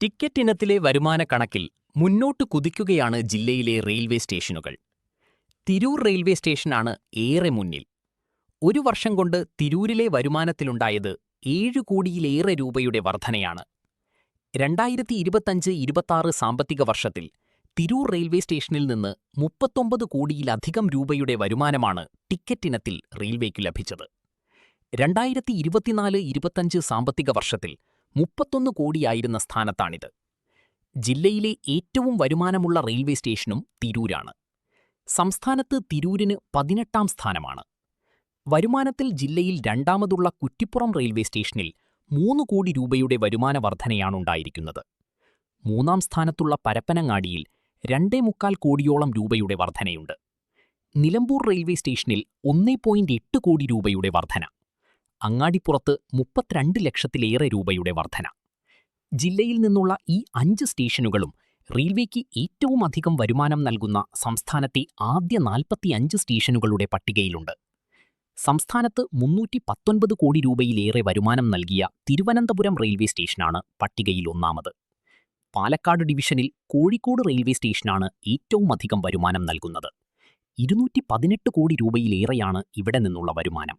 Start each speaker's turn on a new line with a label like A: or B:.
A: Ticket ഇനത്തിലെ വരുമാന കണക്കിൽ മുന്നോട്ട് കുതിക്കുകയാണ് ജില്ലയിലെ റെയിൽവേ സ്റ്റേഷനുകൾ. തിരൂർ റെയിൽവേ സ്റ്റേഷനാണ് ഏറെ മുന്നിൽ. ഒരു വർഷം കൊണ്ട് തിരൂരിലെ വരുമാനത്തിലുണ്ടായത് 7 കോടിയിലേറെ രൂപയുടെ വർധനയാണ്. 2025-26 സാമ്പത്തിക വർഷത്തിൽ തിരൂർ റെയിൽവേ സ്റ്റേഷനിൽ നിന്ന് 39 കോടിയിലധികം രൂപയുടെ വരുമാനമാണ് ടിക്കറ്റ് ഇനത്തിൽ റെയിൽവേക്കു ലഭിച്ചത്. 2024-25 സാമ്പത്തിക വർഷത്തിൽ 31 കോടിയായിരുന്ന സ്ഥാനത്താണിത്. ജില്ലയിലെ ഏറ്റവും വരുമാനമുള്ള റെയിൽവേ സ്റ്റേഷനും തിരൂരാണ്. സംസ്ഥാനത്ത് തിരൂരിന് 18ാം സ്ഥാനമാണ്. വരുമാനത്തിൽ ജില്ലയിൽ രണ്ടാമതുള്ള കുറ്റിപ്പുറം റെയിൽവേ സ്റ്റേഷനിൽ 3 കോടി രൂപയുടെ വരുമാന വർധനയാണുണ്ടായിരിക്കുന്നത്. 3ാം സ്ഥാനത്തുള്ള പരപ്പനങ്ങാടിയിൽ 2.25 കോടിയോളം രൂപയുടെ വർധനയുണ്ട്. നിലമ്പൂർ റെയിൽവേ സ്റ്റേഷനിൽ 1.8 കോടി രൂപയുടെ വർധന. അങ്ങാടിപ്പുറത്ത് 32 ലക്ഷത്തിലേറെ രൂപയുടെ വർധന. ജില്ലയിൽ നിന്നുള്ള ഈ 5 സ്റ്റേഷനുകളും റെയിൽവേക്ക് ഏറ്റവും അധികം വരുമാനം നൽകുന്ന സംസ്ഥാനത്തെ ആദ്യ 45 സ്റ്റേഷനുകളുടെ പട്ടികയിലുണ്ട്. സംസ്ഥാനത്ത് 319 കോടി രൂപയിലേറെ വരുമാനം നൽകിയ തിരുവനന്തപുരം റെയിൽവേ സ്റ്റേഷനാണ് പട്ടികയിൽ ഒന്നാമത്. പാലക്കാട് ഡിവിഷനിൽ കോഴിക്കോട് റെയിൽവേ സ്റ്റേഷനാണ് ഏറ്റവും അധികം വരുമാനം നൽകുന്നത്. 218 കോടി രൂപയിലേറെയാണ് ഇവിടെ നിന്നുള്ള വരുമാനം.